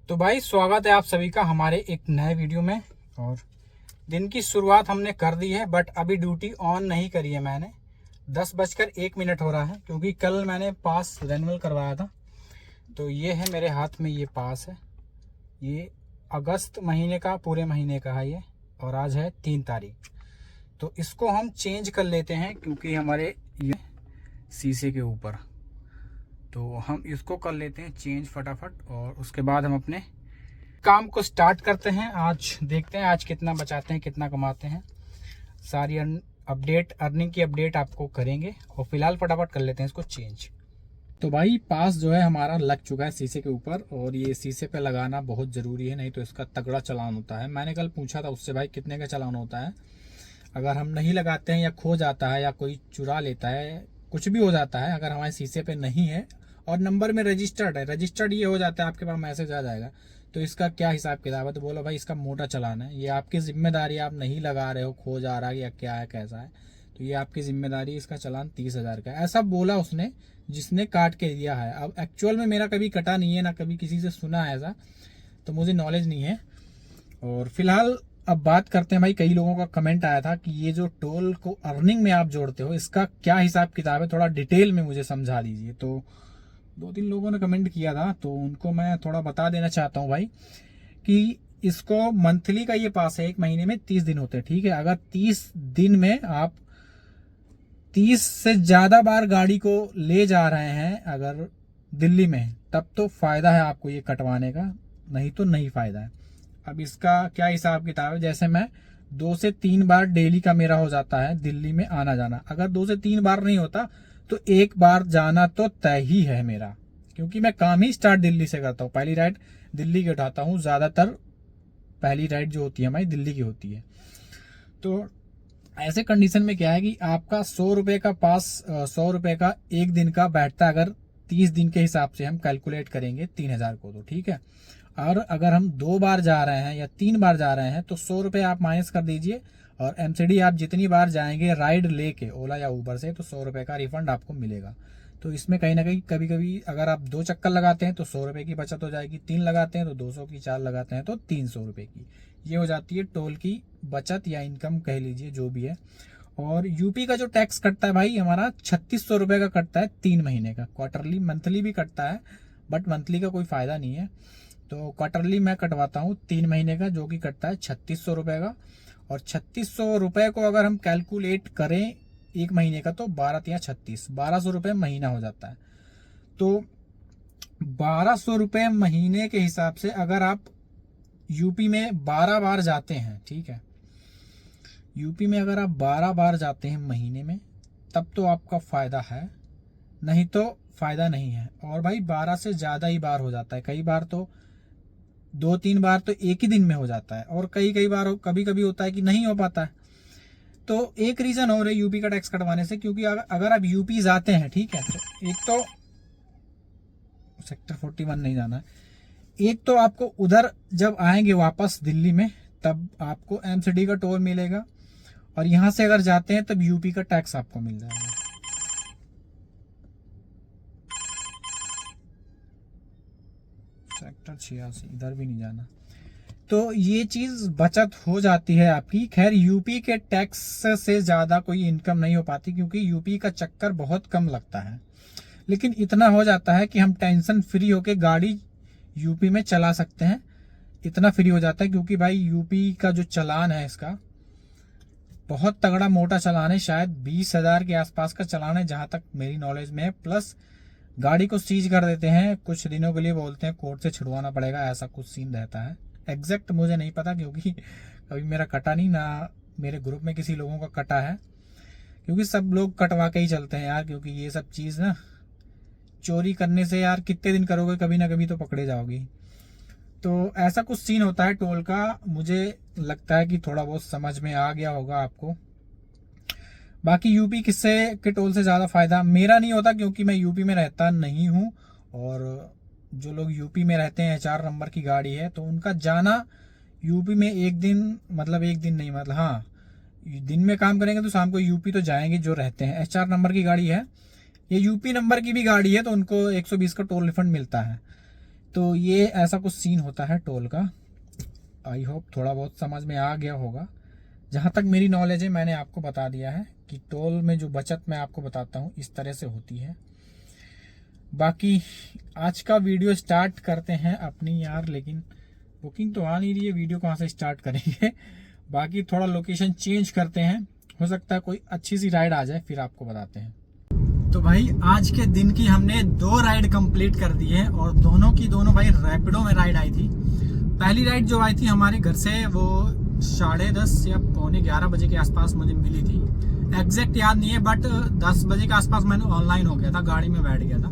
तो भाई स्वागत है आप सभी का हमारे एक नए वीडियो में। और दिन की शुरुआत हमने कर दी है, बट अभी ड्यूटी ऑन नहीं करी है मैंने। 10:01 हो रहा है क्योंकि कल मैंने पास रेन्यूअल करवाया था। तो ये है मेरे हाथ में, ये पास है, ये अगस्त महीने का, पूरे महीने का है ये। और आज है 3 तारीख। तो इसको हम चेंज कर लेते हैं क्योंकि हमारे ये शीशे के ऊपर, तो हम इसको कर लेते हैं चेंज फटाफट। और उसके बाद हम अपने काम को स्टार्ट करते हैं। आज देखते हैं आज कितना बचाते हैं, कितना कमाते हैं। सारी अर्निंग की अपडेट आपको करेंगे। और फिलहाल फटाफट कर लेते हैं इसको चेंज। तो भाई पास जो है हमारा लग चुका है शीशे के ऊपर, और ये शीशे पे लगाना बहुत ज़रूरी है, नहीं तो इसका तगड़ा चालान होता है। मैंने कल पूछा था उससे, भाई कितने का चालान होता है। अगर हम नहीं लगाते हैं या खो जाता है या कोई चुरा लेता है, कुछ भी हो जाता है, अगर हमारे शीशे पे नहीं है और नंबर में रजिस्टर्ड है, रजिस्टर्ड ये हो जाता है, आपके पास मैसेज आ जाएगा, तो इसका क्या हिसाब किताब है। तो बोला भाई इसका मोटा चालान है, ये आपकी जिम्मेदारी, आप नहीं लगा रहे हो, खो जा रहा है या क्या है, कैसा है, तो ये आपकी जिम्मेदारी। इसका चालान 30,000 का है, ऐसा बोला उसने जिसने काट के दिया है। अब एक्चुअल में मेरा कभी कटा नहीं है, ना कभी किसी से सुना है ऐसा, तो मुझे नॉलेज नहीं है। और फिलहाल अब बात करते हैं भाई, कई लोगों का कमेंट आया था कि ये जो टोल को अर्निंग में आप जोड़ते हो, इसका क्या हिसाब किताब है, थोड़ा डिटेल में मुझे समझा दीजिए। तो 2-3 लोगों ने कमेंट किया था, तो उनको मैं थोड़ा बता देना चाहता हूँ भाई कि इसको मंथली का ये पास है, एक महीने में 30 दिन होते हैं, ठीक है। अगर 30 दिन में आप 30 से ज़्यादा बार गाड़ी को ले जा रहे हैं अगर दिल्ली में, तब तो फ़ायदा है आपको ये कटवाने का, नहीं तो नहीं फ़ायदा है। अब इसका क्या हिसाब किताब है, जैसे मैं 2 से 3 बार डेली का मेरा हो जाता है दिल्ली में आना जाना। अगर 2 से 3 बार नहीं होता तो एक बार जाना तो तय ही है मेरा, क्योंकि मैं काम ही स्टार्ट दिल्ली से करता हूँ। पहली राइड दिल्ली की उठाता हूँ, ज़्यादातर पहली राइड जो होती है हमारी दिल्ली की होती है। तो ऐसे कंडीशन में क्या है कि आपका 100 रुपये का पास, 100 रुपये का एक दिन का बैठता है। अगर 30 दिन के हिसाब से हम कैलकुलेट करेंगे 3,000 को, तो ठीक है। और अगर हम 2 बार जा रहे हैं या 3 बार जा रहे हैं तो 100 रुपये आप माइनस कर दीजिए। और एमसीडी आप जितनी बार जाएंगे राइड लेके ओला या ऊबर से, तो 100 रुपये का रिफंड आपको मिलेगा। तो इसमें कहीं ना कहीं कभी कभी अगर आप 2 चक्कर लगाते हैं तो 100 रुपये की बचत हो जाएगी, 3 लगाते हैं तो 200 की, 4 लगाते हैं तो 300 रुपये की। ये हो जाती है टोल की बचत या इनकम कह लीजिए, जो भी है। और यूपी का जो टैक्स कटता है भाई हमारा 3600 रुपये का कटता है 3 महीने का। क्वार्टरली मंथली भी कटता है, बट मंथली का कोई फ़ायदा नहीं है। तो क्वार्टरली मैं कटवाता हूँ 3 महीने का, जो कि कटता है 3600 रुपये का। और 3600 रुपये को अगर हम कैलकुलेट करें एक महीने का, तो 12×3=36, 1200 रुपये महीना हो जाता है। तो 1200 रुपये महीने के हिसाब से अगर आप यूपी में 12 बार जाते हैं, ठीक है, यूपी में अगर आप 12 बार जाते हैं महीने में, तब तो आपका फ़ायदा है, नहीं तो फ़ायदा नहीं है। और भाई 12 से ज़्यादा ही बार हो जाता है, कई बार तो 2-3 बार तो एक ही दिन में हो जाता है, और कई बार कभी कभी होता है कि नहीं हो पाता है। तो एक रीज़न हो रहा है यूपी का टैक्स कटवाने से, क्योंकि अगर आप यूपी जाते हैं, ठीक है, तो एक तो सेक्टर 41 नहीं जाना है, एक तो आपको उधर जब आएंगे वापस दिल्ली में, तब आपको एमसीडी का टोल मिलेगा, और यहाँ से अगर जाते हैं तब यूपी का टैक्स आपको मिल जाएगा। सेक्टर 86 इधर भी नहीं जाना, तो ये चीज़ बचत हो जाती है आपकी। खैर यूपी के टैक्स से ज़्यादा कोई इनकम नहीं हो पाती, क्योंकि यूपी का चक्कर बहुत कम लगता है, लेकिन इतना हो जाता है कि हम टेंशन फ्री होके गाड़ी यूपी में चला सकते हैं। इतना फ्री हो जाता है क्योंकि भाई यूपी का जो चालान है इसका बहुत तगड़ा मोटा चालान है, शायद 20,000 के आसपास का चालान है जहाँ तक मेरी नॉलेज में है। प्लस गाड़ी को सीज कर देते हैं कुछ दिनों के लिए, बोलते हैं कोर्ट से छुड़वाना पड़ेगा, ऐसा कुछ सीन रहता है। एग्जैक्ट मुझे नहीं पता, क्योंकि कभी मेरा कटा नहीं, ना मेरे ग्रुप में किसी लोगों का कटा है, क्योंकि सब लोग कटवा के ही चलते हैं यार। क्योंकि ये सब चीज़ ना, चोरी करने से यार कितने दिन करोगे, कभी ना कभी तो पकड़े जाओगी। तो ऐसा कुछ सीन होता है टोल का। मुझे लगता है कि थोड़ा बहुत समझ में आ गया होगा आपको। बाकी यूपी किससे के टोल से ज़्यादा फ़ायदा मेरा नहीं होता, क्योंकि मैं यूपी में रहता नहीं हूँ। और जो लोग यूपी में रहते हैं, HR नंबर की गाड़ी है, तो उनका जाना यूपी में एक दिन, मतलब एक दिन नहीं, मतलब हाँ, दिन में काम करेंगे तो शाम को यूपी तो जाएंगे जो रहते हैं। HR नंबर की गाड़ी है, ये यूपी नंबर की भी गाड़ी है, तो उनको 120 का टोल रिफंड मिलता है। तो ये ऐसा कुछ सीन होता है टोल का। आई होप थोड़ा बहुत समझ में आ गया होगा। जहाँ तक मेरी नॉलेज है मैंने आपको बता दिया है कि टोल में जो बचत मैं आपको बताता हूँ इस तरह से होती है। बाकी आज का वीडियो स्टार्ट करते हैं अपनी यार, लेकिन बुकिंग तो आ नहीं रही है, वीडियो कहाँ से स्टार्ट करेंगे। बाकी थोड़ा लोकेशन चेंज करते हैं, हो सकता है कोई अच्छी सी राइड आ जाए, फिर आपको बताते हैं। तो भाई आज के दिन की हमने 2 राइड कंप्लीट कर दी है और दोनों की दोनों भाई रैपिडो में राइड आई थी। पहली राइड जो आई थी हमारे घर से वो 10:30 या 11:15 बजे के आसपास मुझे मिली थी। एग्जैक्ट याद नहीं है बट 10 बजे के आसपास मैंने ऑनलाइन हो गया था, गाड़ी में बैठ गया था,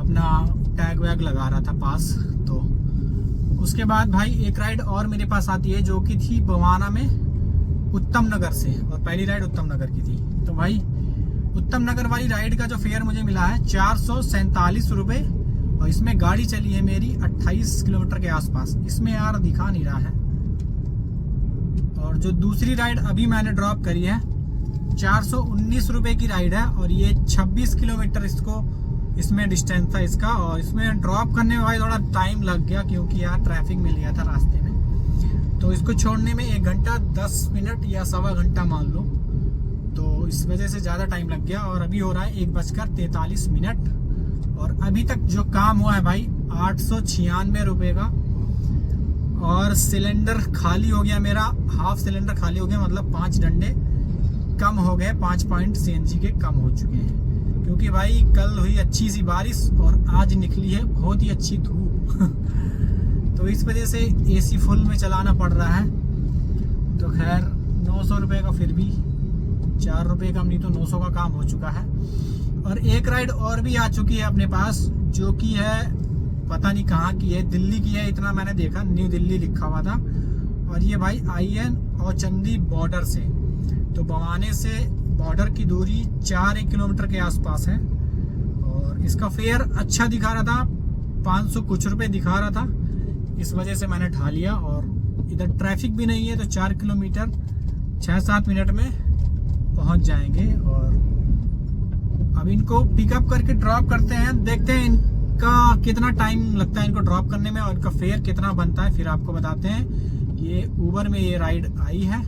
अपना टैग वैग लगा रहा था पास। तो उसके बाद भाई एक राइड और मेरे पास आती है जो कि थी बवाना में उत्तम नगर से, और पहली राइड उत्तम नगर की थी। तो भाई उत्तम नगर वाली राइड का जो फेयर मुझे मिला है 447 रुपये, और इसमें गाड़ी चली है मेरी 28 किलोमीटर के आसपास। इसमें यार दिखा नहीं रहा है। और जो दूसरी राइड अभी मैंने ड्रॉप करी है 419 रुपये की राइड है, और ये 26 किलोमीटर इसमें डिस्टेंस था इसका। और इसमें ड्रॉप करने में भाई थोड़ा टाइम लग गया क्योंकि यार ट्रैफिक मिल गया था रास्ते में। तो इसको छोड़ने में 1 घंटा 10 मिनट या सवा घंटा मान लो, तो इस वजह से ज़्यादा टाइम लग गया। और अभी हो रहा है 1:43 और अभी तक जो काम हुआ है भाई 896 रुपये का। और सिलेंडर खाली हो गया मेरा, हाफ सिलेंडर खाली हो गया, मतलब 5 डंडे कम हो गए, 5 पॉइंट CNG के कम हो चुके हैं। क्योंकि भाई कल हुई अच्छी सी बारिश और आज निकली है बहुत ही अच्छी धूप। तो इस वजह से AC फुल में चलाना पड़ रहा है। तो खैर 900 रुपये का, फिर भी 4 रुपये कम नहीं तो 900 का काम हो चुका है। और एक राइड और भी आ चुकी है अपने पास, जो कि है पता नहीं कहाँ की है, दिल्ली की है, इतना मैंने देखा, न्यू दिल्ली लिखा हुआ था। और ये भाई IN और चंदी बॉर्डर से, तो बवाने से बॉर्डर की दूरी 4 किलोमीटर के आसपास है। और इसका फेयर अच्छा दिखा रहा था, 500 कुछ रुपये दिखा रहा था, इस वजह से मैंने उठा लिया। और इधर ट्रैफिक भी नहीं है तो 4 किलोमीटर 6-7 मिनट में पहुंच जाएंगे। और अब इनको पिकअप करके ड्रॉप करते हैं, देखते हैं इनका कितना टाइम लगता है इनको ड्रॉप करने में और इनका फेयर कितना बनता है, फिर आपको बताते हैं। ये उबर में ये राइड आई है।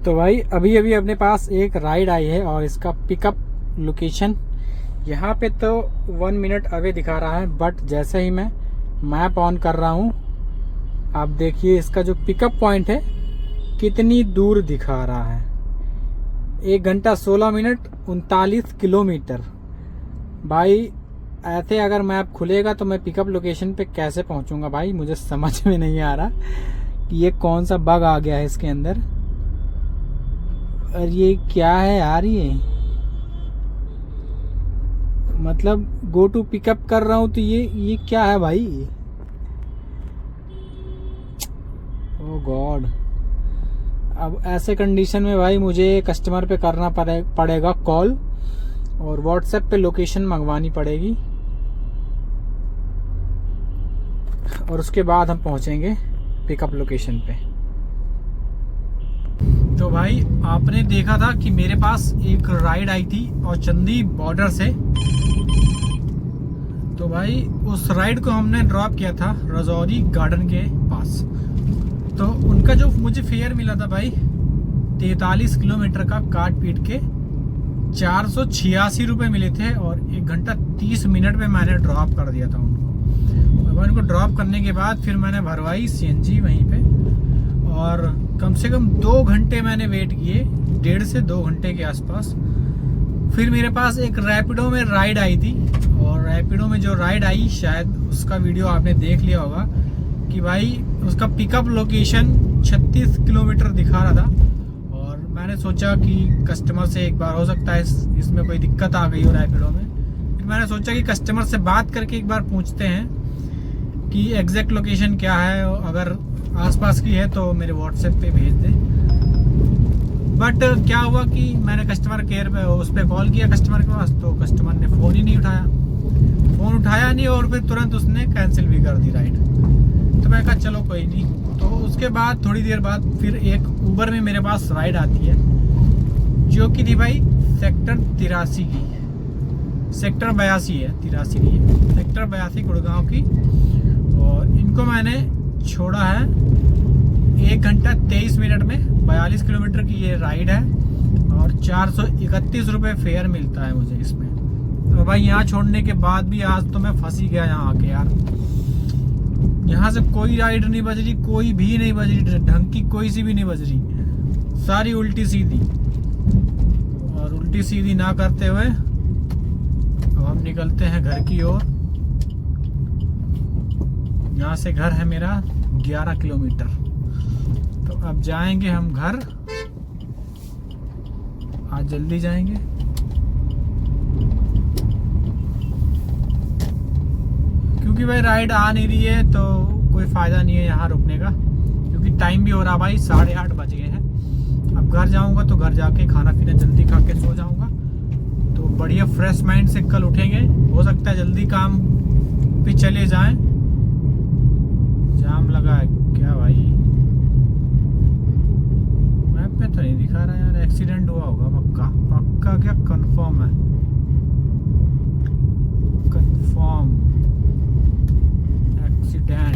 तो भाई अभी अभी अपने पास एक राइड आई है और इसका पिकअप लोकेशन यहाँ पे तो 1 मिनट अवे दिखा रहा है, बट जैसे ही मैं मैप ऑन कर रहा हूँ आप देखिए इसका जो पिकअप पॉइंट है कितनी दूर दिखा रहा है। 1 घंटा 16 मिनट 39 किलोमीटर। भाई ऐसे अगर मैप खुलेगा तो मैं पिकअप लोकेशन पे कैसे पहुंचूंगा भाई, मुझे समझ में नहीं आ रहा कि ये कौन सा बग आ गया है इसके अंदर। और ये क्या है यार, ये मतलब गो टू पिकअप कर रहा हूँ तो ये क्या है भाई। ओह गॉड, अब ऐसे कंडीशन में भाई मुझे कस्टमर पे करना पड़ेगा कॉल और व्हाट्सएप पे लोकेशन मंगवानी पड़ेगी, और उसके बाद हम पहुंचेंगे पिकअप लोकेशन पे। तो भाई आपने देखा था कि मेरे पास एक राइड आई थी और चंदी बॉर्डर से, तो भाई उस राइड को हमने ड्रॉप किया था रजौरी गार्डन के पास। तो उनका जो मुझे फेयर मिला था भाई 43 किलोमीटर का काट पीट के 486 रुपये मिले थे, और 1 घंटा 30 मिनट में मैंने ड्रॉप कर दिया था उनको। और उनको ड्रॉप करने के बाद फिर मैंने भरवाई CNG वहीं पे, और कम से कम 2 घंटे मैंने वेट किए, 1.5 से 2 घंटे के आसपास। फिर मेरे पास एक रैपिडो में राइड आई थी, और रैपिडो में जो राइड आई शायद उसका वीडियो आपने देख लिया होगा कि भाई उसका पिकअप लोकेशन 36 किलोमीटर दिखा रहा था। और मैंने सोचा कि कस्टमर से एक बार, हो सकता है इसमें कोई दिक्कत आ गई हो रैपिडो में, फिर मैंने सोचा कि कस्टमर से बात करके एक बार पूछते हैं कि एग्जैक्ट लोकेशन क्या है, अगर आसपास की है तो मेरे व्हाट्सएप पे भेज दे। बट क्या हुआ कि मैंने कस्टमर केयर पे उस पर कॉल किया कस्टमर के पास, तो कस्टमर ने फ़ोन ही नहीं उठाया, फ़ोन उठाया नहीं, और फिर तुरंत उसने कैंसिल भी कर दी राइड। तो मैं कहा चलो कोई नहीं। तो उसके बाद थोड़ी देर बाद फिर एक उबर में मेरे पास राइड आती है, जो कि थी भाई सेक्टर 83 की। सेक्टर 82 है, 83 नहीं है, सेक्टर 82 गुड़गांव की। और इनको मैंने छोड़ा है 1 घंटा 23 मिनट में। 42 किलोमीटर की ये राइड है और 431 रुपये फेयर मिलता है मुझे इसमें। तो भाई यहाँ छोड़ने के बाद भी आज तो मैं फंस ही गया यहाँ आके यार। यहाँ से कोई राइड नहीं बज रही, कोई भी नहीं बज रही, ढंग की कोई सी भी नहीं बज रही, सारी उल्टी सीधी। और उल्टी सीधी ना करते हुए अब हम निकलते हैं घर की ओर। यहाँ से घर है मेरा 11 किलोमीटर। तो अब जाएंगे हम घर, आज जल्दी जाएंगे। क्योंकि भाई राइड आ नहीं रही है तो कोई फायदा नहीं है यहाँ रुकने का, क्योंकि टाइम भी हो रहा भाई 8:30 बज गए हैं। अब घर जाऊंगा तो घर जाके खाना पीना जल्दी खा के सो जाऊंगा, तो बढ़िया फ्रेश माइंड से कल उठेंगे। हो सकता है जल्दी काम पे चले जाएं। जाम लगा है क्या भाई? मैप पे तो नहीं दिखा रहा यार। एक्सीडेंट हुआ होगा पक्का, पक्का क्या कंफर्म है, कंफर्म एक्सीडेंट।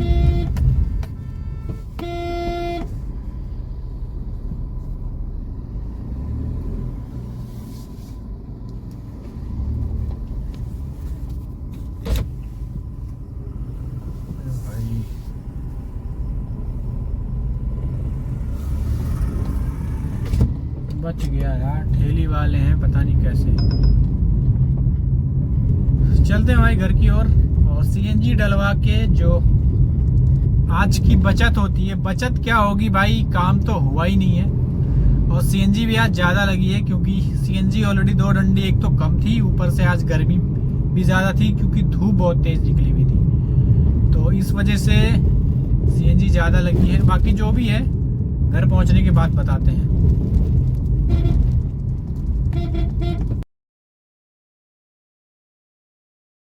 बच गया यार, ठेली वाले हैं पता नहीं कैसे। चलते हैं भाई घर की ओर और सीएनजी डलवा के जो आज की बचत होती है, बचत क्या होगी भाई, काम तो हुआ ही नहीं है। और सीएनजी भी आज ज़्यादा लगी है क्योंकि सीएनजी ऑलरेडी 2 डंडी एक तो कम थी, ऊपर से आज गर्मी भी ज़्यादा थी क्योंकि धूप बहुत तेज़ निकली हुई थी, तो इस वजह से सीएनजी ज़्यादा लगी है। बाकी जो भी है घर पहुंचने के बाद बताते हैं।